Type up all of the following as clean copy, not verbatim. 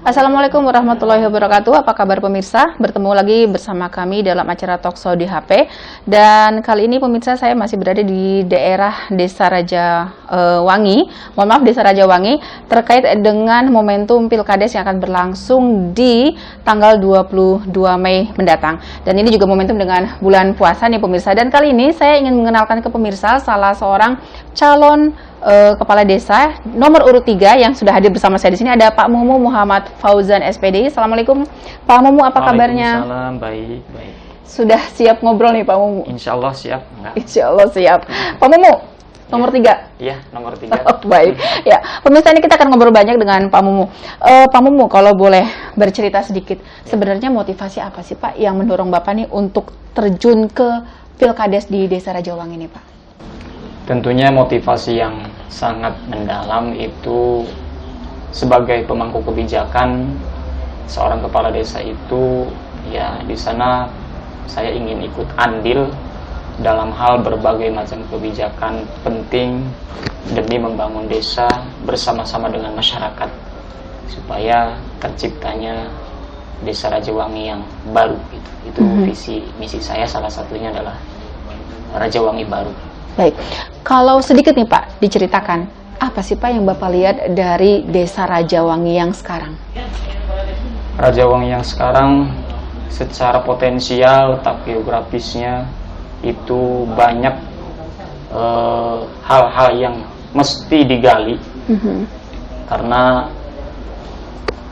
Assalamualaikum warahmatullahi wabarakatuh. Apa kabar pemirsa? Bertemu lagi bersama kami dalam acara Talkshow di HP. Dan kali ini pemirsa, saya masih berada di daerah Desa Raja Wangi. Mohon maaf, Desa Raja Wangi, terkait dengan momentum Pilkades yang akan berlangsung di tanggal 22 Mei mendatang. Dan ini juga momentum dengan bulan puasa nih pemirsa. Dan kali ini saya ingin mengenalkan ke pemirsa salah seorang calon Kepala Desa nomor urut 3 yang sudah hadir bersama saya di sini. Ada Pak Mumu Muhammad Fauzan SPD. Assalamualaikum Pak Mumu, apa kabarnya? Waalaikumsalam, baik. Sudah siap ngobrol nih Pak Mumu? Insya Allah siap. Insya Allah siap. Pak Mumu, nomor 3? Iya, nomor 3. Oh, baik. Ya, pemirsa, ini kita akan ngobrol banyak dengan Pak Mumu. Pak Mumu, kalau boleh bercerita sedikit, sebenarnya motivasi apa sih Pak yang mendorong Bapak nih untuk terjun ke Pilkades di Desa Raja Wangi ini Pak? Tentunya motivasi yang sangat mendalam itu sebagai pemangku kebijakan seorang kepala desa itu, ya di sana saya ingin ikut andil dalam hal berbagai macam kebijakan penting demi membangun desa bersama-sama dengan masyarakat supaya terciptanya Desa Raja Wangi yang baru gitu. Itu visi misi saya, salah satunya adalah Raja Wangi baru. Baik, kalau sedikit nih Pak diceritakan, apa sih Pak yang Bapak lihat dari Desa Raja Wangi yang sekarang? Raja Wangi yang sekarang secara potensial, letak geografisnya itu banyak hal-hal yang mesti digali, karena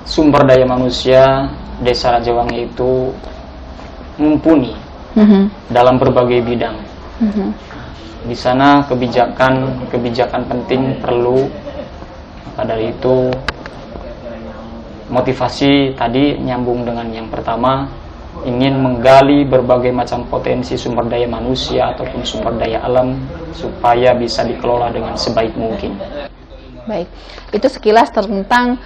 sumber daya manusia Desa Raja Wangi itu mumpuni dalam berbagai bidang. Di sana kebijakan penting perlu. Maka dari itu motivasi tadi nyambung dengan yang pertama, ingin menggali berbagai macam potensi sumber daya manusia ataupun sumber daya alam supaya bisa dikelola dengan sebaik mungkin. Baik, itu sekilas tentang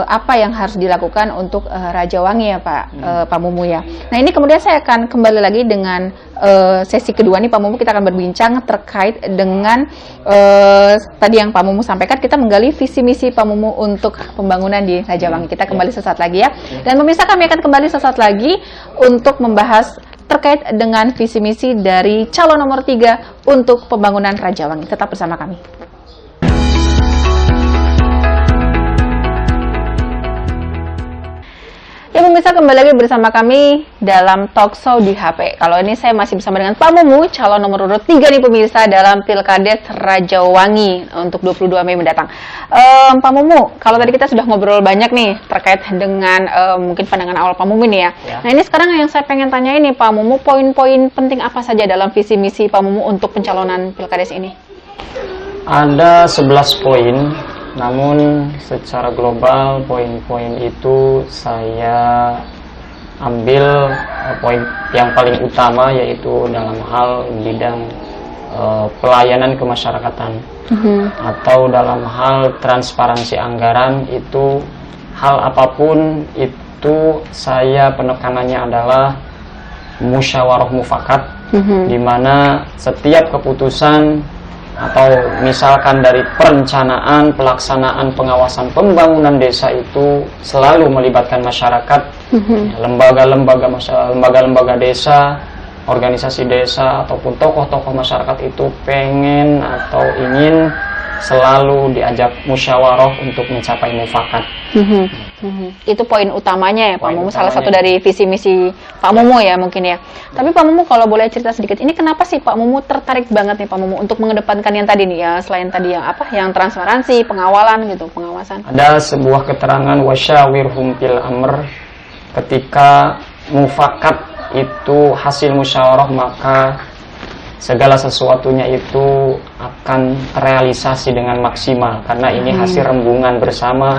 apa yang harus dilakukan untuk Raja Wangi ya Pak Mumu ya. Nah ini kemudian saya akan kembali lagi dengan sesi kedua nih Pak Mumu, kita akan berbincang terkait dengan tadi yang Pak Mumu sampaikan, kita menggali visi misi Pak Mumu untuk pembangunan di Raja Wangi. Kita kembali sesaat lagi ya. Dan pemirsa, kami akan kembali sesaat lagi untuk membahas terkait dengan visi misi dari calon nomor 3 untuk pembangunan Raja Wangi. Tetap bersama kami. Ya pemirsa, kembali lagi bersama kami dalam Talkshow di HP. Kalau ini saya masih bersama dengan Pak Mumu, calon nomor urut 3 nih pemirsa dalam Pilkades Raja Wangi untuk 22 Mei mendatang. Pak Mumu, kalau tadi kita sudah ngobrol banyak nih terkait dengan mungkin pandangan awal Pak Mumu nih ya. Nah ini sekarang yang saya pengen tanya ini Pak Mumu, poin-poin penting apa saja dalam visi misi Pak Mumu untuk pencalonan Pilkades ini? Ada 11 poin. Namun secara global poin-poin itu saya ambil poin yang paling utama, yaitu dalam hal bidang pelayanan kemasyarakatan atau dalam hal transparansi anggaran. Itu hal apapun itu saya penekanannya adalah musyawarah mufakat, di mana setiap keputusan atau misalkan dari perencanaan, pelaksanaan, pengawasan pembangunan desa itu selalu melibatkan masyarakat, lembaga-lembaga desa, organisasi desa ataupun tokoh-tokoh masyarakat itu pengen atau ingin selalu diajak musyawarah untuk mencapai mufakat. Itu poin utamanya ya Pak Mumu, salah satu dari visi misi Pak Mumu ya mungkin ya. Tapi Pak Mumu, kalau boleh cerita sedikit, ini kenapa sih Pak Mumu tertarik banget nih Pak Mumu untuk mengedepankan yang tadi nih ya, selain tadi yang apa, yang transparansi, pengawalan gitu, pengawasan? Ada sebuah keterangan wasyawirhum fil amr, ketika mufakat itu hasil musyawarah maka segala sesuatunya itu akan terrealisasi dengan maksimal, karena ini hasil rembungan bersama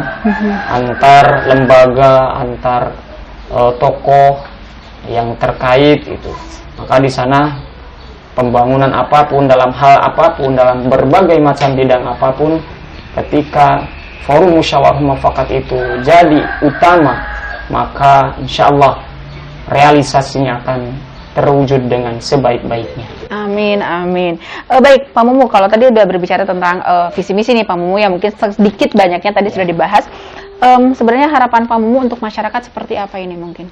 antar lembaga, antar tokoh yang terkait itu. Maka di sana pembangunan apapun, dalam hal apapun, dalam berbagai macam bidang apapun, ketika forum musyawarah mufakat itu jadi utama, maka insya Allah realisasinya akan terwujud dengan sebaik-baiknya. Amin, amin. Baik Pak Mumu, kalau tadi udah berbicara tentang visi misi nih Pak Mumu, ya mungkin sedikit banyaknya tadi sudah dibahas. Sebenarnya harapan Pak Mumu untuk masyarakat seperti apa ini mungkin?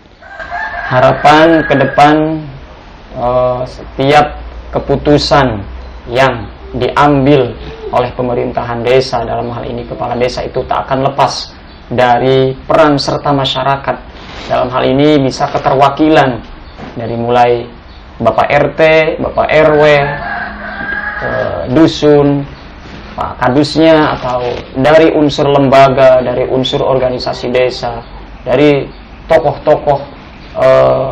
Harapan ke depan, setiap keputusan yang diambil oleh pemerintahan desa, dalam hal ini kepala desa, itu tak akan lepas dari peran serta masyarakat. Dalam hal ini bisa keterwakilan dari mulai Bapak RT, Bapak RW, dusun, Pak Kadusnya, atau dari unsur lembaga, dari unsur organisasi desa, dari tokoh-tokoh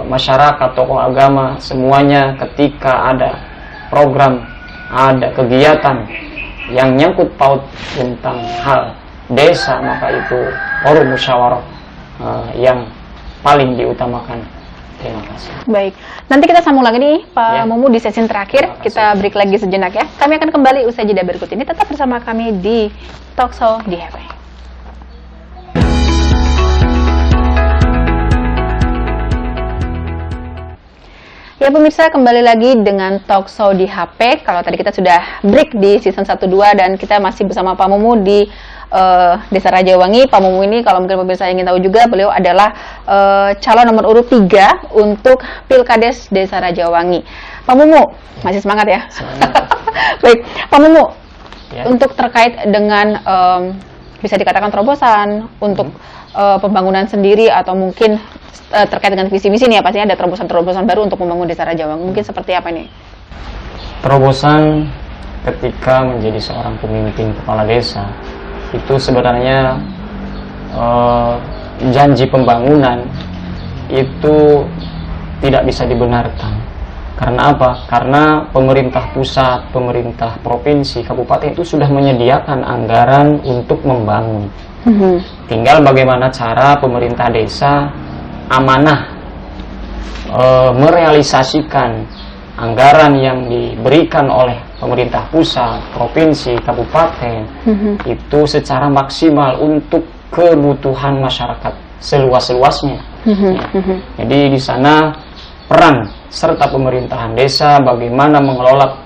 masyarakat, tokoh agama, semuanya ketika ada program, ada kegiatan yang nyangkut paut tentang hal desa, maka itu forum musyawarah yang paling diutamakan. Terima kasih. Baik, nanti kita sambung lagi nih Pak Ya. Mumu di sesi terakhir. Kita break lagi sejenak ya. Kami akan kembali usai jeda berikut ini. Tetap bersama kami di Talkshow di HP. Ya pemirsa, kembali lagi dengan Talkshow di HP. Kalau tadi kita sudah break di season 1-2 dan kita masih bersama Pak Mumu di Desa Rajawangi. Pak Mumu ini, kalau mungkin pemirsa ingin tahu juga, beliau adalah calon nomor urut 3 untuk Pilkades Desa Rajawangi. Pak Mumu, masih semangat ya? Semangat. Baik, Pak Mumu, Ya. untuk terkait dengan bisa dikatakan terobosan untuk pembangunan sendiri, atau mungkin terkait dengan visi misi nih ya, pastinya ada terobosan-terobosan baru untuk membangun Desa Rajawangi. Mungkin seperti apa nih? Terobosan ketika menjadi seorang pemimpin kepala desa itu sebenarnya janji pembangunan itu tidak bisa dibenarkan. Karena apa? Karena pemerintah pusat, pemerintah provinsi, kabupaten itu sudah menyediakan anggaran untuk membangun. Tinggal bagaimana cara pemerintah desa amanah merealisasikan anggaran yang diberikan oleh pemerintah pusat, provinsi, kabupaten itu secara maksimal untuk kebutuhan masyarakat seluas-luasnya. Ya. Jadi di sana peran serta pemerintahan desa bagaimana mengelola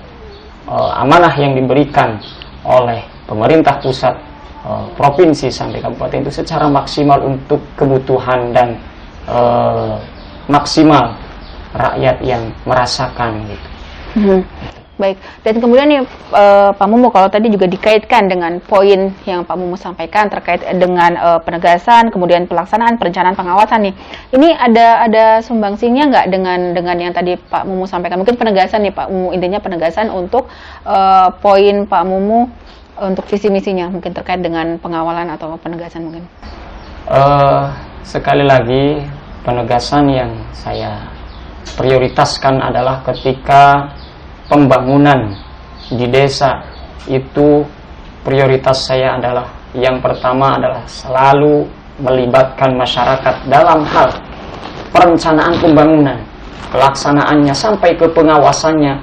amanah yang diberikan oleh pemerintah pusat, provinsi sampai kabupaten itu secara maksimal untuk kebutuhan dan maksimal rakyat yang merasakan gitu. Baik, dan kemudian nih Pak Mumu, kalau tadi juga dikaitkan dengan poin yang Pak Mumu sampaikan terkait dengan penegasan, kemudian pelaksanaan, perencanaan, pengawasan nih. Ini ada sumbangsinya nggak dengan yang tadi Pak Mumu sampaikan? Mungkin penegasan nih Pak Mumu, intinya penegasan untuk poin Pak Mumu untuk visi misinya, mungkin terkait dengan pengawalan atau penegasan mungkin. Sekali lagi, penegasan yang saya prioritaskan adalah ketika pembangunan di desa itu, prioritas saya adalah yang pertama adalah selalu melibatkan masyarakat dalam hal perencanaan pembangunan, pelaksanaannya sampai ke pengawasannya.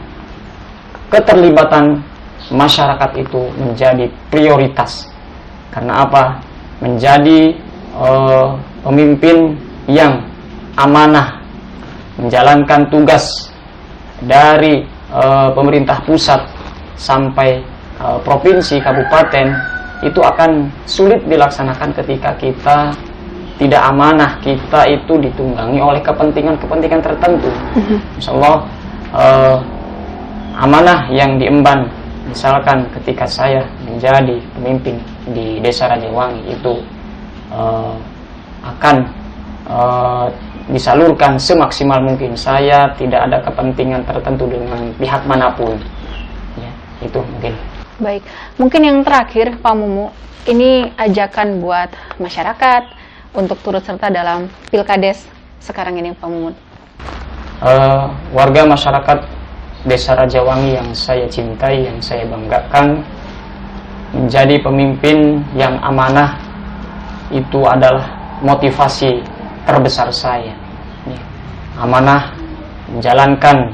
Keterlibatan masyarakat itu menjadi prioritas. Karena apa? Menjadi pemimpin yang amanah, menjalankan tugas dari pemerintah pusat sampai provinsi, kabupaten, itu akan sulit dilaksanakan ketika kita tidak amanah, kita itu ditunggangi oleh kepentingan-kepentingan tertentu. Insya Allah amanah yang diemban, misalkan ketika saya menjadi pemimpin di Desa Rajawangi itu akan disalurkan semaksimal mungkin. Saya tidak ada kepentingan tertentu dengan pihak manapun. Ya, itu mungkin. Baik, mungkin yang terakhir Pak Mumu, ini ajakan buat masyarakat untuk turut serta dalam Pilkades sekarang ini Pak Mumu. Warga masyarakat Desa Rajawangi yang saya cintai, yang saya banggakan, menjadi pemimpin yang amanah itu adalah motivasi terbesar saya. Amanah menjalankan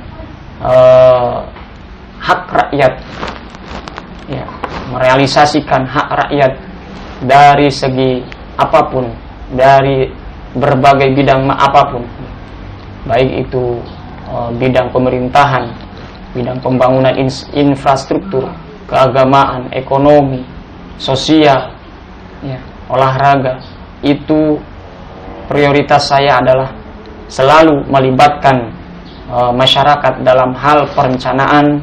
hak rakyat, ya, merealisasikan hak rakyat dari segi apapun, dari berbagai bidang apapun, baik itu bidang pemerintahan, bidang pembangunan infrastruktur, keagamaan, ekonomi, sosial, ya, olahraga, itu prioritas saya adalah selalu melibatkan masyarakat dalam hal perencanaan,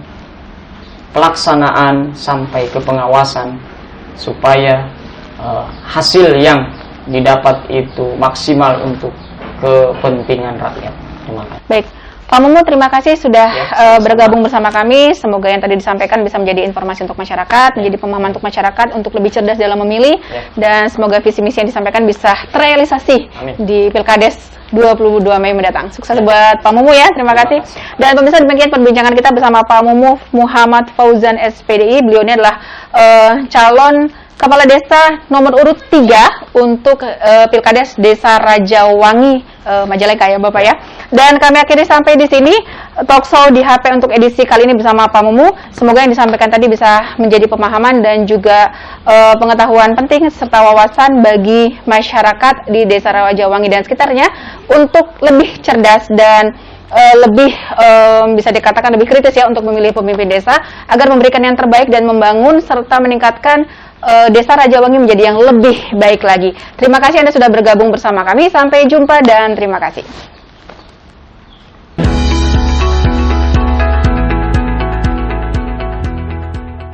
pelaksanaan sampai ke pengawasan supaya hasil yang didapat itu maksimal untuk kepentingan rakyat. Terima kasih. Baik, Pak Mumu, terima kasih sudah bergabung bersama kami. Semoga yang tadi disampaikan bisa menjadi informasi untuk masyarakat, menjadi pemahaman untuk masyarakat untuk lebih cerdas dalam memilih, dan semoga visi misi yang disampaikan bisa terrealisasi di Pilkades 22 Mei mendatang. Sukses buat Pak Mumu ya, terima kasih. Dan pemirsa, demikian perbincangan kita bersama Pak Mumu Muhammad Fauzan SPDI. Beliau ini adalah calon Kepala Desa nomor urut 3 untuk Pilkades Desa Rajawangi Majalengka ya Bapak ya. Dan kami akhiri sampai di sini Talkshow di HP untuk edisi kali ini bersama Pak Mumu. Semoga yang disampaikan tadi bisa menjadi pemahaman dan juga pengetahuan penting serta wawasan bagi masyarakat di Desa Rajawangi dan sekitarnya untuk lebih cerdas dan lebih bisa dikatakan lebih kritis ya untuk memilih pemimpin desa agar memberikan yang terbaik dan membangun serta meningkatkan Desa Rajawangi menjadi yang lebih baik lagi. Terima kasih Anda sudah bergabung bersama kami. Sampai jumpa dan terima kasih.